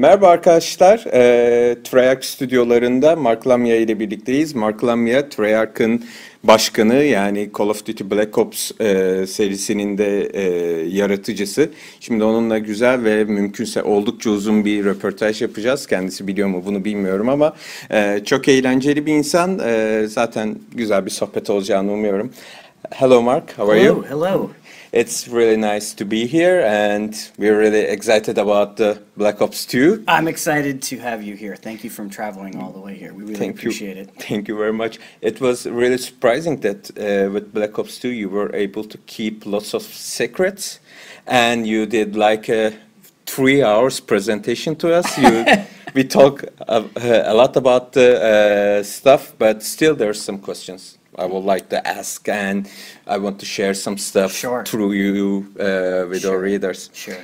Merhaba arkadaşlar, Treyarch stüdyolarında Mark Lamia ile birlikteyiz. Mark Lamia, Treyarch'ın başkanı, yani Call of Duty Black Ops serisinin de yaratıcısı. Şimdi onunla güzel ve mümkünse oldukça uzun bir röportaj yapacağız. Kendisi biliyor mu bunu bilmiyorum ama çok eğlenceli bir insan. Zaten güzel bir sohbet olacağını umuyorum. Hello Mark, how are you? Hello. It's really nice to be here, and we're really excited about the Black Ops 2. I'm excited to have you here. Thank you for traveling all the way here. We really appreciate it. Thank you very much. It was really surprising that with Black Ops 2 you were able to keep lots of secrets, and you did like a 3 hours presentation to us. We talk a lot about the stuff, but still there's some questions I would like to ask, and I want to share some stuff through you with our readers. Sure.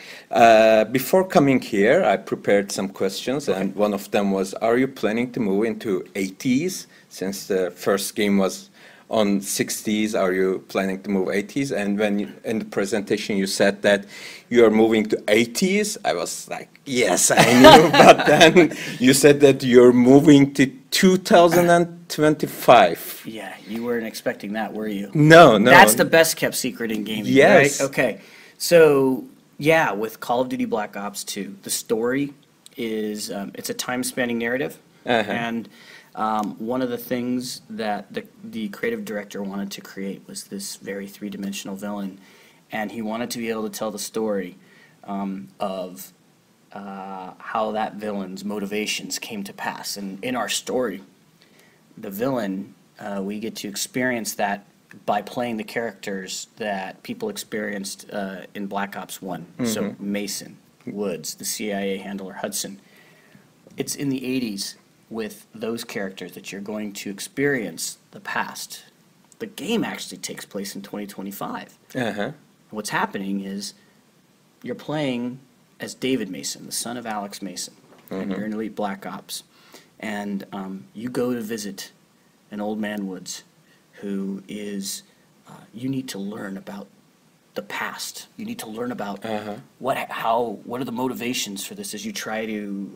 Before coming here, I prepared some questions, and one of them was, are you planning to move into 80s? Since the first game was on 60s, are you planning to move 80s? And when in the presentation you said that you are moving to 80s, I was like, yes, I knew. But then you said that you're moving to 2025. Yeah, you weren't expecting that, were you? No. That's the best kept secret in gaming, yes. right? Okay. So, yeah, with Call of Duty Black Ops 2, the story is, it's a time-spanning narrative. And one of the things that the creative director wanted to create was this very three-dimensional villain. And he wanted to be able to tell the story of how that villain's motivations came to pass. And in our story, the villain, we get to experience that by playing the characters that people experienced in Black Ops 1. So Mason, Woods, the CIA handler Hudson. It's in the 80s with those characters that you're going to experience the past. The game actually takes place in 2025. What's happening is you're playing as David Mason, the son of Alex Mason, and you're in Elite Black Ops. And you go to visit an old man Woods who is, you need to learn about the past. You need to learn about what are the motivations for this as you try to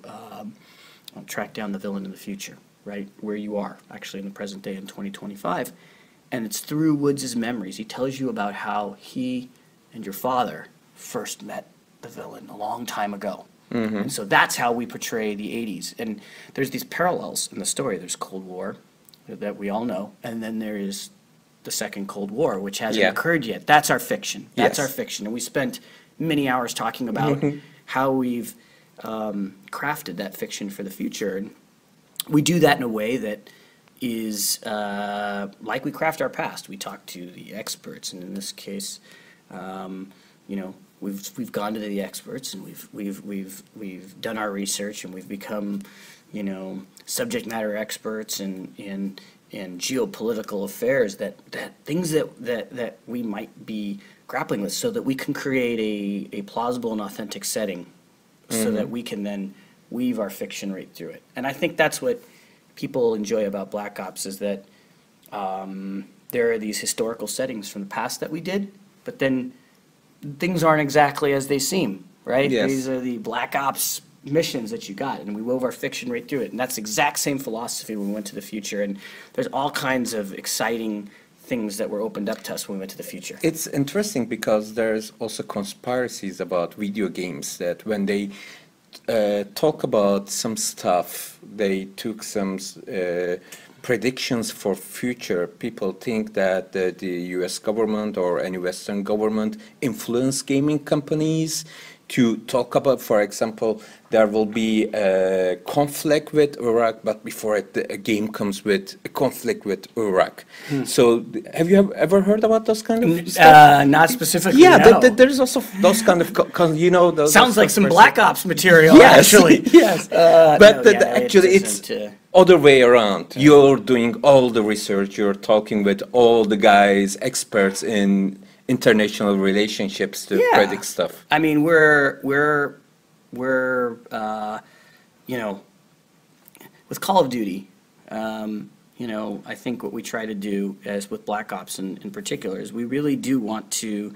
track down the villain in the future, right? Where you are, actually in the present day in 2025. And it's through Woods' memories. He tells you about how he and your father first met the villain a long time ago. And so that's how we portray the 80s. And there's these parallels in the story. There's Cold War that we all know, and then there is the second Cold War, which hasn't occurred yet. That's our fiction. That's our fiction. And we spent many hours talking about how we've crafted that fiction for the future. And we do that in a way that is like we craft our past. We talk to the experts, and in this case, you know, we've gone to the experts, and we've done our research, and we've become, you know, subject matter experts in geopolitical affairs, that things that we might be grappling with, so that we can create a plausible and authentic setting, so that we can then weave our fiction right through it. And I think that's what people enjoy about Black Ops, is that there are these historical settings from the past that we did, but then things aren't exactly as they seem, right? Yes. These are the Black Ops missions that you got, and we wove our fiction right through it. And that's the exact same philosophy when we went to the future. And there's all kinds of exciting things that were opened up to us when we went to the future. It's interesting because there's also conspiracies about video games, that when they talk about some stuff, they took some predictions for future. People think that the US government or any Western government influence gaming companies to talk about, for example, there will be a conflict with Iraq, but before it, a game comes with a conflict with Iraq. So have you ever heard about those kind of stuff? Not specifically, yeah, no. there's also those kind of, you know, those sounds like some Black Ops material, yes, actually. Yes, but actually it's other way around. You're doing all the research, you're talking with all the guys, experts in international relationships to predict stuff. I mean, we're you know, with Call of Duty, you know, I think what we try to do, as with Black Ops in particular, is we really do want to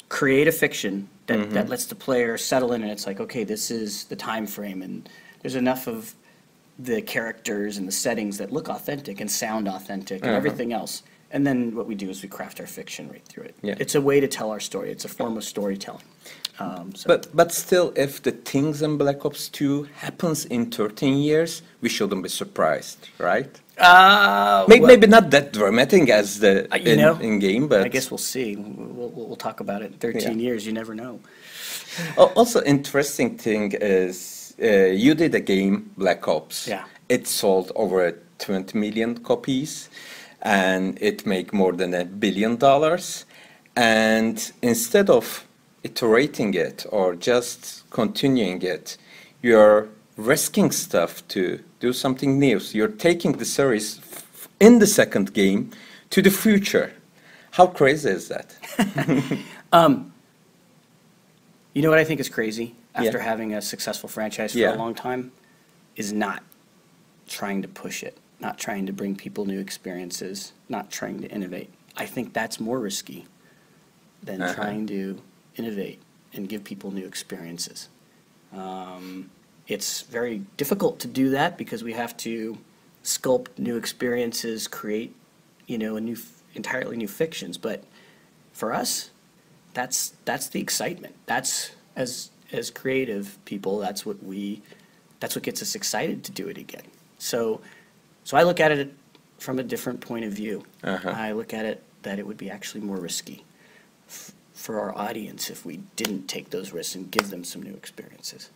create a fiction that lets the player settle in, and it's like, okay, this is the time frame, and there's enough of the characters and the settings that look authentic and sound authentic and everything else. And then what we do is we craft our fiction right through it. Yeah. It's a way to tell our story. It's a form of storytelling. But still, if the things in Black Ops 2 happens in 13 years, we shouldn't be surprised, right? Maybe not that dramatic as the in game, but I guess we'll see. We'll talk about it in 13 years. You never know. Also, interesting thing is you did a game, Black Ops. Yeah. It sold over 20 million copies, and it made more than $1 billion. And instead of iterating it or just continuing it, you're risking stuff to do something new. So you're taking the series in the second game to the future. How crazy is that? You know what I think is crazy after having a successful franchise for a long time is not trying to push it, not trying to bring people new experiences, not trying to innovate. I think that's more risky than trying to innovate and give people new experiences. It's very difficult to do that because we have to sculpt new experiences, create, a new, entirely new fictions. But for us, that's the excitement. That's as creative people, that's what gets us excited to do it again. So I look at it from a different point of view. I look at it that it would be actually more risky for our audience if we didn't take those risks and give them some new experiences.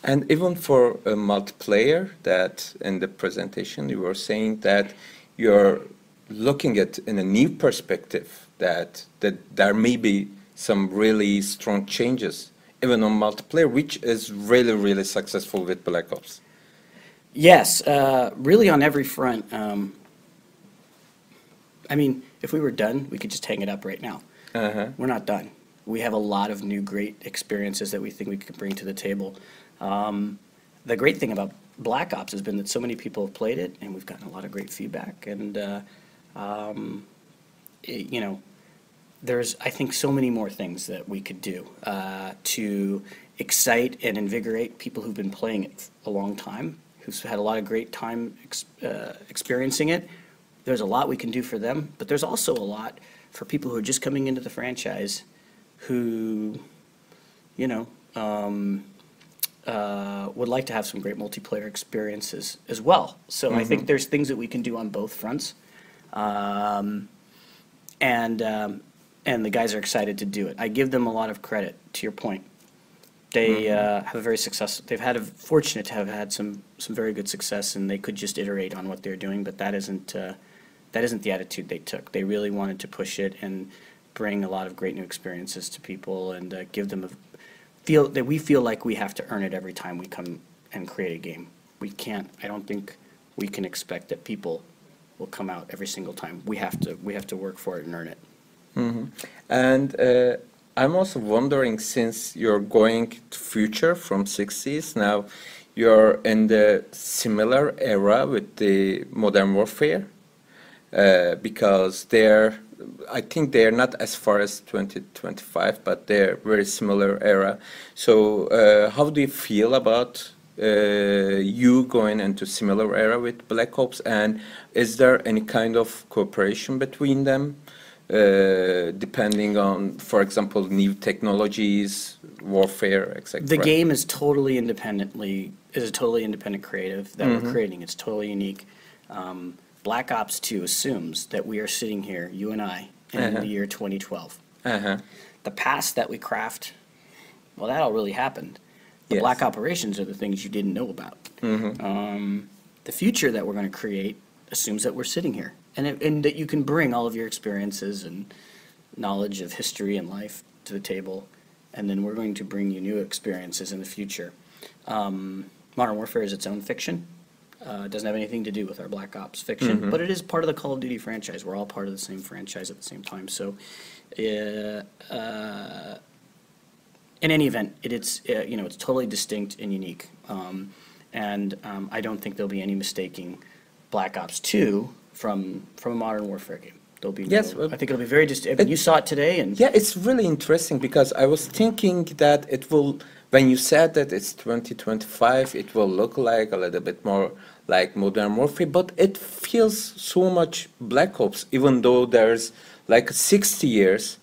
And even for a multiplayer, that in the presentation you were saying that you're looking at in a new perspective, that there may be some really strong changes even on multiplayer, which is really, really successful with Black Ops. Yes, really on every front. I mean, if we were done, we could just hang it up right now. We're not done. We have a lot of new great experiences that we think we could bring to the table. The great thing about Black Ops has been that so many people have played it, and we've gotten a lot of great feedback. And there's, I think, so many more things that we could do to excite and invigorate people who've been playing it a long time, who've had a lot of great time experiencing it. There's a lot we can do for them, but there's also a lot for people who are just coming into the franchise who, would like to have some great multiplayer experiences as well. So I think there's things that we can do on both fronts. And the guys are excited to do it. I give them a lot of credit, to your point. They have a very fortunate to have had some very good success, and they could just iterate on what they're doing, but that isn't the attitude they took. They really wanted to push it and bring a lot of great new experiences to people and give them we feel like we have to earn it every time we come and create a game. I don't think we can expect that people will come out every single time. We have to work for it and earn it. And I'm also wondering, since you're going to future from 60s, now you're in the similar era with the Modern Warfare, because I think they're not as far as 2025, but they're very similar era. So how do you feel about you going into similar era with Black Ops, and is there any kind of cooperation between them, depending on, for example, new technologies, warfare, etc.? The game is a totally independent creative that we're creating. It's totally unique. Black Ops 2 assumes that we are sitting here, you and I, in the year 2012. The past that we craft, well, that all really happened. The Black operations are the things you didn't know about. The future that we're going to create assumes that we're sitting here, and that you can bring all of your experiences and knowledge of history and life to the table, and then we're going to bring you new experiences in the future. Modern Warfare is its own fiction. It doesn't have anything to do with our Black Ops fiction, but it is part of the Call of Duty franchise. We're all part of the same franchise at the same time. So, in any event, it's totally distinct and unique. I don't think there'll be any mistaking Black Ops 2 from a Modern Warfare game. There'll be Yes, no, I think it'll be very just, I mean, you saw it today and yeah, it's really interesting because I was thinking that it will, when you said that it's 2025, it will look like a little bit more like Modern Warfare, but it feels so much Black Ops, even though there's like 60 years.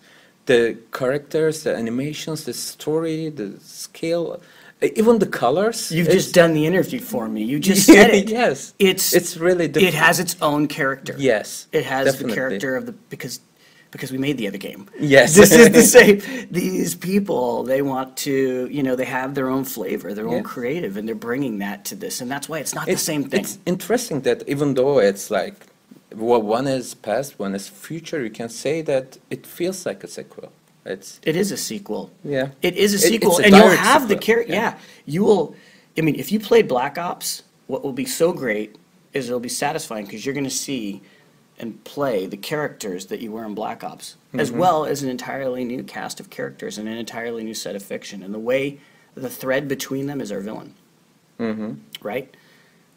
The characters, the animations, the story, the scale, even the colors. you've it's, just done the interview for me. You just said it. Yes, It's really it different. has its own character. Yes, It has definitely. the character of the because we made the other game. Yes. This is the same. These people, they want to, they have their own flavor, their own Yes. creative, and they're bringing that to this, and that's why it's not the same thing. It's interesting that even though it's like, well, one is past, one is future, you can say that it feels like a sequel. It is a sequel. Yeah. It is a It's sequel, a and you'll direct have the sequel, character. yeah. Yeah, you will. I mean, if you played Black Ops, what will be so great is it'll be satisfying because you're going to see and play the characters that you were in Black Ops, as well as an entirely new cast of characters and an entirely new set of fiction. And the way the thread between them is our villain, right?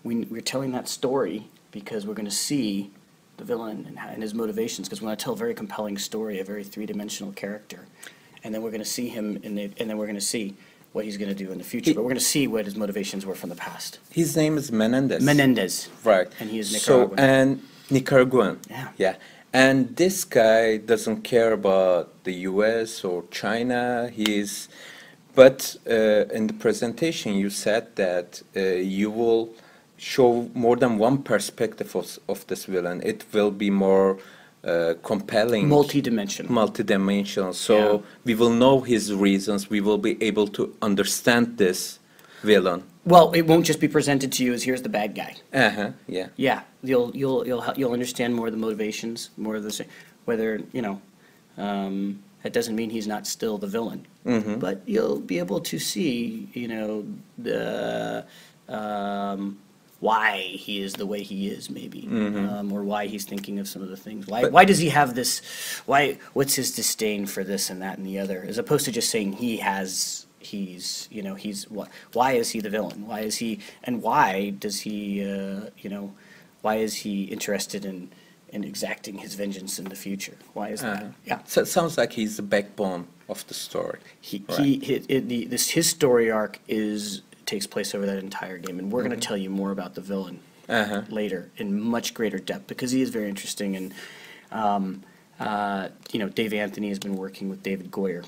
We're telling that story because we're going to see the villain and his motivations, because we want to tell a very compelling story, a very three-dimensional character. And then we're going to see him, and then we're going to see what he's going to do in the future. But we're going to see what his motivations were from the past. His name is Menendez. Menendez. Right. And he is So, Nicaraguan. and Nicaraguan. Yeah. Yeah. And this guy doesn't care about the US or China. But in the presentation, you said that you will show more than one perspective of this villain. It will be more compelling. Multi-dimensional. Multi-dimensional. So Yeah. we will know his reasons. We will be able to understand this villain. Well, it won't just be presented to you as here's the bad guy. Uh-huh. Yeah. Yeah, you'll understand more of the motivations, more of the whether that doesn't mean he's not still the villain, but you'll be able to see the why he is the way he is, maybe, or why he's thinking of some of the things. Why does he have this? What's his disdain for this and that and the other, as opposed to just saying why is he the villain? Why is he, and why does he, why is he interested in exacting his vengeance in the future? Why is that? Yeah. So it sounds like he's the backbone of the story. His story arc takes place over that entire game, and we're going to tell you more about the villain later in much greater depth, because he is very interesting. And Dave Anthony has been working with David Goyer.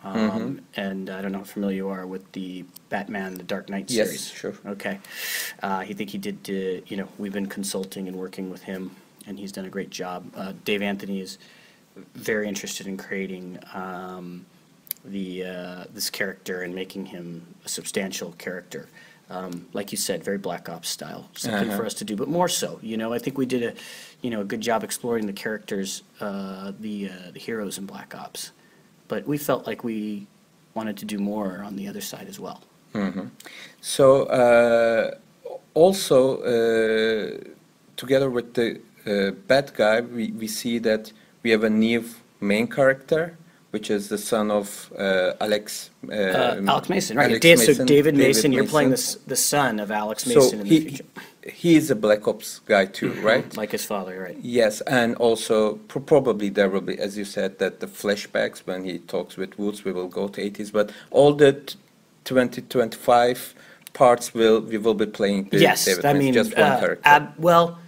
And I don't know how familiar you are with the Batman, the Dark Knight series. Yes, sure. Okay. He did, we've been consulting and working with him, and he's done a great job. Dave Anthony is very interested in creating this character and making him a substantial character. Like you said, very Black Ops style, something for us to do, but more so. I think we did a good job exploring the characters, the heroes in Black Ops. But we felt like we wanted to do more on the other side as well. So also together with the bad guy, we see that we have a new main character, which is the son of Alex Mason, right? Alex So David Mason, you're Mason. playing the son of Alex So Mason in the future. he is a Black Ops guy too, right? Like his father, right? Yes, and also probably there will be, as you said, that the flashbacks when he talks with Woods, we will go to 80s, but all the 2025 parts we will be playing with Yes, David I Mason, mean, just one character. well,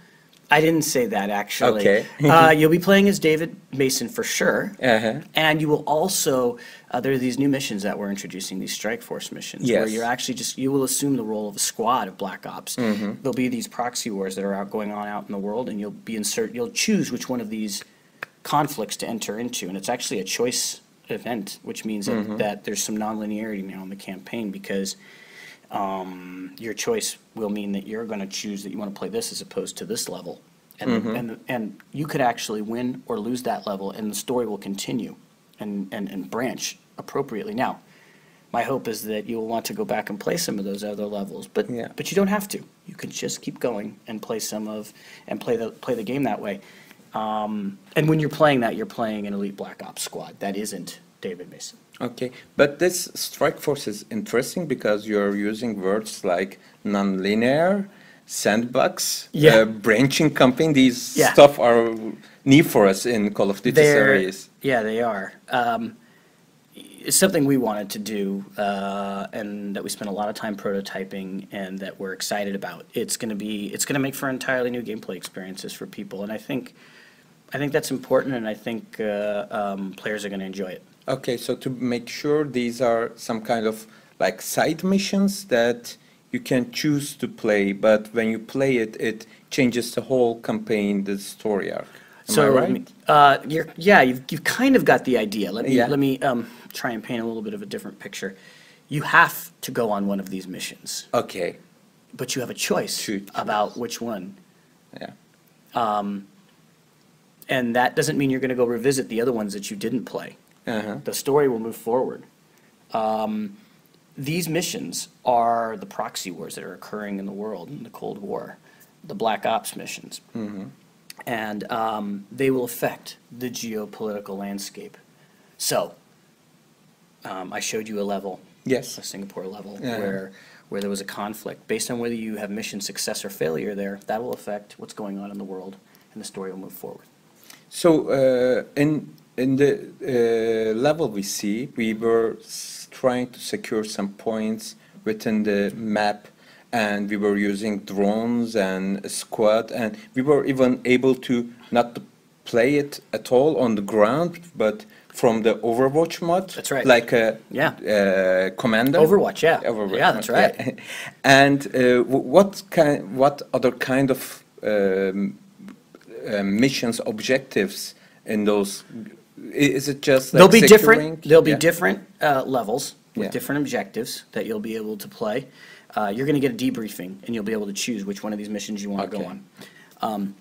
I didn't say that actually. Okay. You'll be playing as David Mason for sure, and you will also. There are these new missions that we're introducing, these Strike Force missions, where Yes. you're actually you will assume the role of a squad of Black Ops. There'll be these proxy wars that are going on out in the world, and you'll choose which one of these conflicts to enter into, and it's actually a choice event, which means that there's some nonlinearity now in the campaign, because your choice will mean that you're going to choose that you want to play this as opposed to this level, and you could actually win or lose that level, and the story will continue and branch appropriately. Now, my hope is that you'll want to go back and play some of those other levels, but you don't have to. You can just keep going and play play the game that way. And when you're playing that, you're playing an elite Black Ops squad. That isn't David Mason. Okay, but this Strike Force is interesting because you're using words like non-linear sandbox, Yeah. branching campaign. These Yeah. stuff are new for us in Call of Duty series. Yeah, they are. It's something we wanted to do, and that we spent a lot of time prototyping, and that we're excited about. It's going to make for entirely new gameplay experiences for people, and I think that's important, and I think players are going to enjoy it. Okay, so to make sure these are some kind of like side missions that you can choose to play, but when you play it, it changes the whole campaign, the story arc. Am I right? You've kind of got the idea. Yeah. Let me try and paint a little bit of a different picture. You have to go on one of these missions, Okay. but you have a choice Choose. about which one. Yeah. And that doesn't mean you're going to go revisit the other ones that you didn't play. Uh-huh. The story will move forward. These missions are the proxy wars that are occurring in the world in the Cold War, the Black Ops missions. And they will affect the geopolitical landscape. So, I showed you a level, Yes. a Singapore level, Yeah. where there was a conflict. Based on whether you have mission success or failure there, that will affect what's going on in the world, and the story will move forward. So in the level we see, we were trying to secure some points within the map, and we were using drones and a squad, and we were even able to not to play it at all on the ground, but from the Overwatch mod. That's right. Like a Yeah. commander. Overwatch, yeah. Overwatch Yeah, that's mod, right. yeah. And what other kind of missions, objectives in those? Is it just like There'll be securing? different. There'll be Yeah. different levels with Yeah. different objectives that you'll be able to play. You're going to get a debriefing, and you'll be able to choose which one of these missions you want to go Okay. on.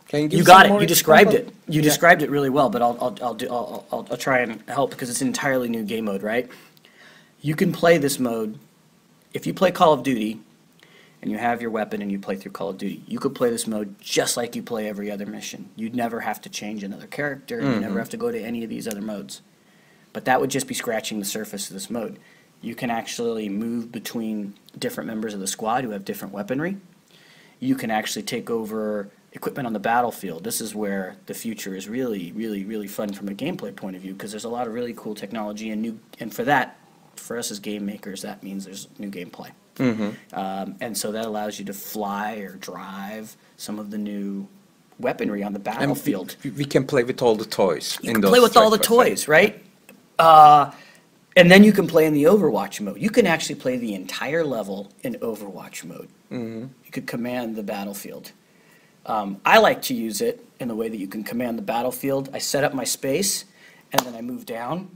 Can you give You some got it. more You described it. example? You Yeah. described it really well, but I'll try and help because it's an entirely new game mode, right? You can play this mode if you play Call of Duty and you have your weapon and you play through Call of Duty. You could play this mode just like you play every other mission. You'd never have to change another character. You never have to go to any of these other modes. But that would just be scratching the surface of this mode. You can actually move between different members of the squad who have different weaponry. You can actually take over equipment on the battlefield. This is where the future is really, really, really fun from a gameplay point of view because there's a lot of really cool technology and for that, for us as game makers, that means there's new gameplay. And so that allows you to fly or drive some of the new weaponry on the battlefield. We can play with all the toys. You can play with all the toys, right? And then you can play in the Overwatch mode. You can actually play the entire level in Overwatch mode. You could command the battlefield. I like to use it in the way that you can command the battlefield. I set up my space, and then I move down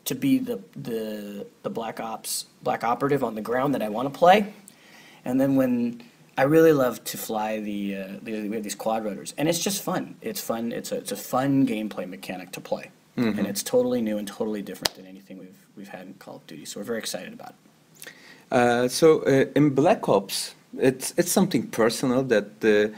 to be the Black Operative on the ground that I want to play. And then when I really love to fly we have these quad rotors, and it's just fun. It's fun. It's a fun gameplay mechanic to play, and it's totally new and totally different than anything we've had in Call of Duty. So we're very excited about it. So in Black Ops, it's something personal that the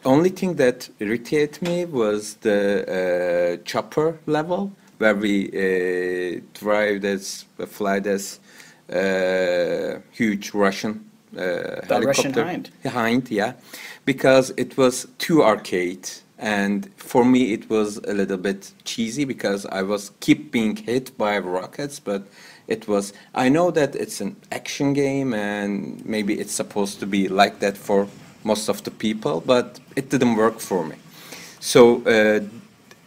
only thing that irritated me was the chopper level where we fly this huge Russian helicopter. Russian Hind. Yeah, because it was too arcade. And for me, it was a little bit cheesy because I was keep being hit by rockets, but it was, I know that it's an action game and maybe it's supposed to be like that for most of the people, but it didn't work for me. So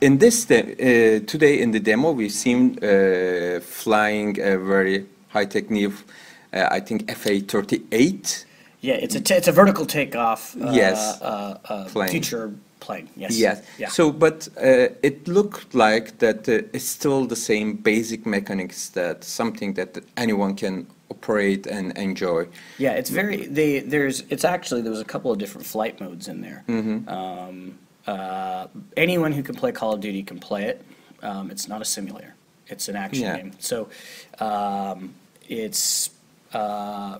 in this today in the demo, we've seen flying a very high-tech new, I think FA-38. Yeah, it's a vertical takeoff. Yes, plane. Future plane. Yes. Yes. Yeah. So, but it looked like that it's still the same basic mechanics, that something that anyone can operate and enjoy. Yeah, it's very there's a couple of different flight modes in there. Anyone who can play Call of Duty can play it. It's not a simulator. It's an action game. So it's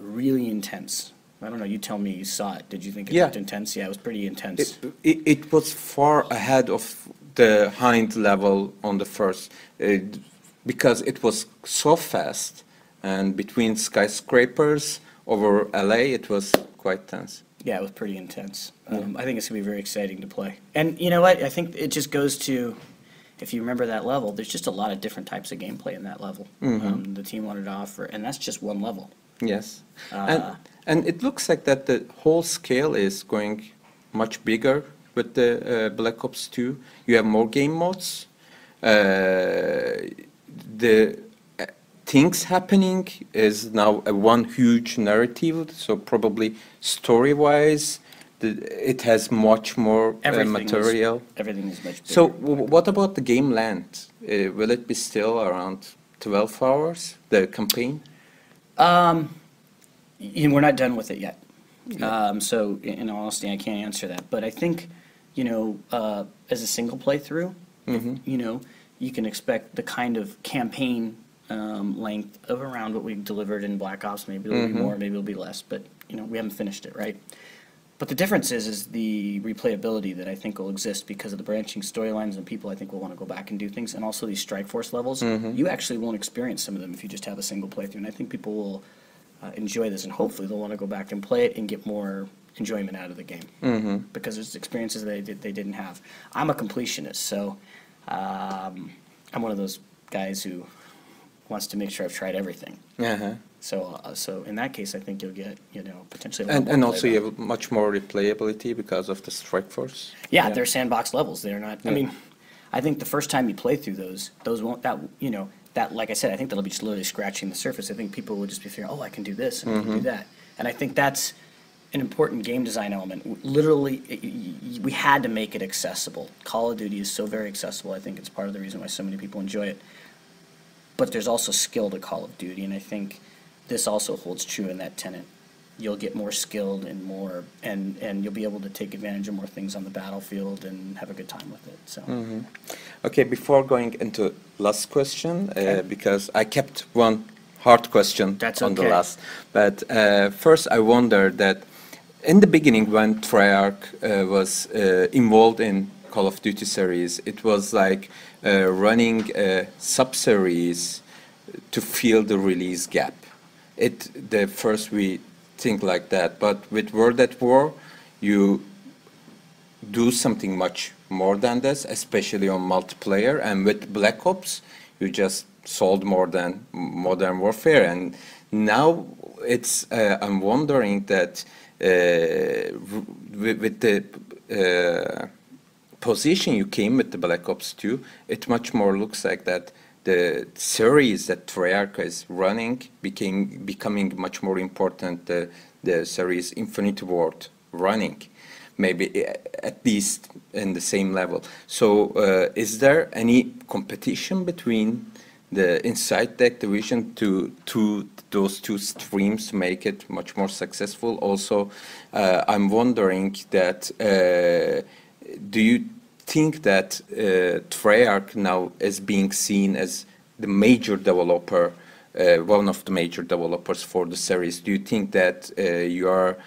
really intense. I don't know, you tell me, you saw it. Did you think it looked intense? Yeah, it was pretty intense. It was far ahead of the Hind level on the first, because it was so fast, and between skyscrapers over LA, it was quite tense. Yeah, it was pretty intense. I think it's going to be very exciting to play. And you know what? I think it just goes to, if you remember that level, there's just a lot of different types of gameplay in that level. The team wanted to offer, and that's just one level. Yes. And it looks like that the whole scale is going much bigger with the Black Ops 2. You have more game modes. The things happening is now a one huge narrative, so probably story-wise, it has much more material. Everything is much bigger. So what about the game length? Will it be still around 12 hours, the campaign? We're not done with it yet. So in all honesty, I can't answer that. But I think, as a single playthrough, you can expect the kind of campaign length of around what we delivered in Black Ops. Maybe it'll be more, maybe it'll be less, but we haven't finished it, right? But the difference is the replayability that I think will exist because of the branching storylines, and people I think will want to go back and do things, and also these Strike Force levels. You actually won't experience some of them if you just have a single playthrough, and I think people will enjoy this, and hopefully they'll want to go back and play it and get more enjoyment out of the game because there's experiences they didn't have. I'm a completionist, so I'm one of those guys who wants to make sure I've tried everything. So in that case, I think you'll get potentially a lot more and also playback. you have much more replayability because of the Strike Force. Yeah, they're sandbox levels. They're not. I mean, I think the first time you play through those won't that like I said, I think that'll be just literally scratching the surface. I think people will just be figuring, oh, I can do this and I can do that, and I think that's an important game design element. Literally, we had to make it accessible. Call of Duty is so very accessible. I think it's part of the reason why so many people enjoy it. But there's also skill to Call of Duty, and I think this also holds true in that tenet. You'll get more skilled and more, and you'll be able to take advantage of more things on the battlefield and have a good time with it. So. Okay, before going into last question, because I kept one hard question on the last, but first I wonder that in the beginning when Treyarch was involved in Call of Duty series, it was like running a sub-series to fill the release gap. The first we think like that, but with World at War, you do something much more than this, especially on multiplayer, and with Black Ops, you just sold more than Modern Warfare, and now it's, I'm wondering that with the position you came with the Black Ops 2, it much more looks like that the series that Treyarch is running becoming much more important, the series Infinity Ward running, maybe at least in the same level. So is there any competition between the inside the Activision to those two streams to make it much more successful? Also, I'm wondering that do you think that Treyarch now is being seen as the major developer, one of the major developers for the series? Do you think that you are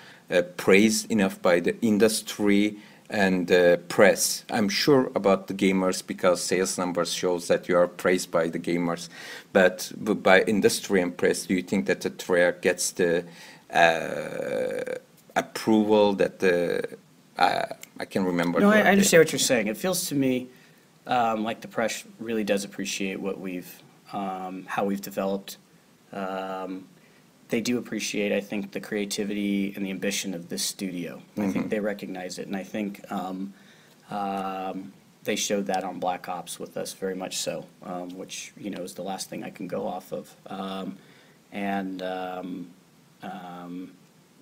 praised enough by the industry and press? I'm sure about the gamers because sales numbers shows that you are praised by the gamers, but by industry and press, do you think that the Treyarch gets the approval that the I can remember. No, I understand what you're saying. It feels to me like the press really does appreciate what how we've developed. They do appreciate, I think, the creativity and the ambition of this studio. I think they recognize it, and I think they showed that on Black Ops with us very much so, which is the last thing I can go off of.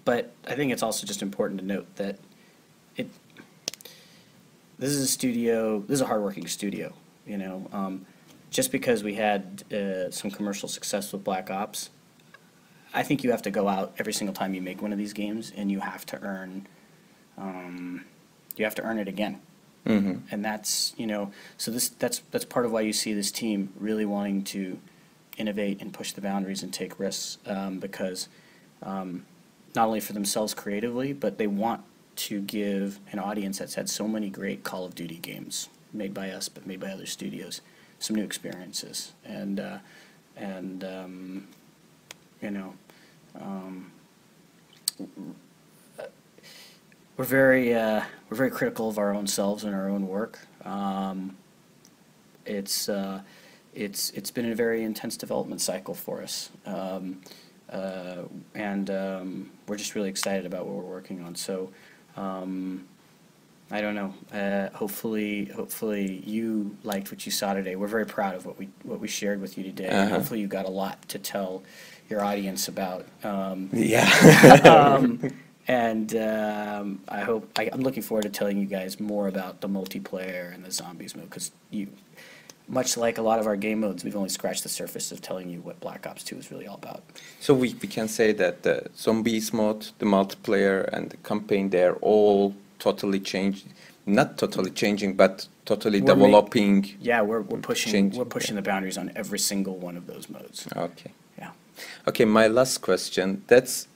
But I think it's also just important to note that this is a studio. This is a hardworking studio. Just because we had some commercial success with Black Ops, I think you have to go out every single time you make one of these games, and you have to earn. You have to earn it again. And that's so that's part of why you see this team really wanting to innovate and push the boundaries and take risks, because not only for themselves creatively, but they want to give an audience that's had so many great Call of Duty games made by us but made by other studios some new experiences, and we're very critical of our own selves and our own work. It's it's been a very intense development cycle for us, and we're just really excited about what we're working on. So I don't know. Hopefully you liked what you saw today. We're very proud of what we shared with you today. And hopefully you got a lot to tell your audience about. Yeah. And I'm looking forward to telling you guys more about the multiplayer and the zombies mode, because much like a lot of our game modes, we've only scratched the surface of telling you what Black Ops 2 is really all about. So we can say that the zombies mode, the multiplayer, and the campaign, they're all totally changed. Not totally changing, but totally developing. Yeah, we're pushing the boundaries on every single one of those modes. Okay. Yeah. Okay, my last question. That's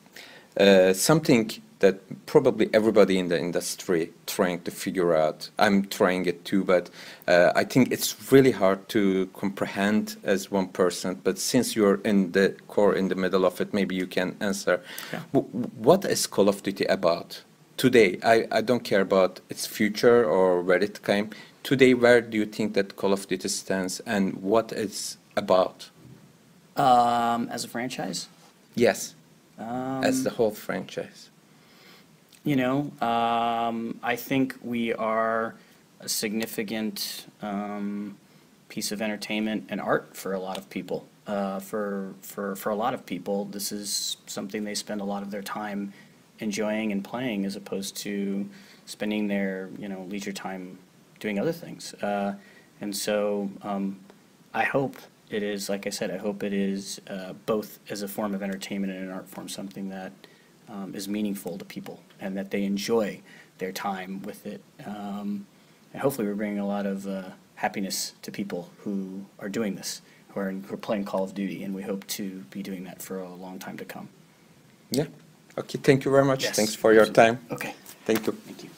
something that probably everybody in the industry trying to figure out. I'm trying it too, but I think it's really hard to comprehend as one person. But since you're in the core, in the middle of it, maybe you can answer. Yeah. What is Call of Duty about today? I don't care about its future or where it came. Today, where do you think that Call of Duty stands and what it's about? As a franchise? Yes, as the whole franchise. You know, I think we are a significant piece of entertainment and art for a lot of people. For a lot of people, this is something they spend a lot of their time enjoying and playing, as opposed to spending their leisure time doing other things. And so I hope it is, like I said, I hope it is both as a form of entertainment and an art form, something that is meaningful to people and that they enjoy their time with it. And hopefully we're bringing a lot of happiness to people who are doing this, who are playing Call of Duty, and we hope to be doing that for a long time to come. Yeah. Okay, thank you very much. Yes, Thanks for your absolutely. time. Okay. Thank you. Thank you.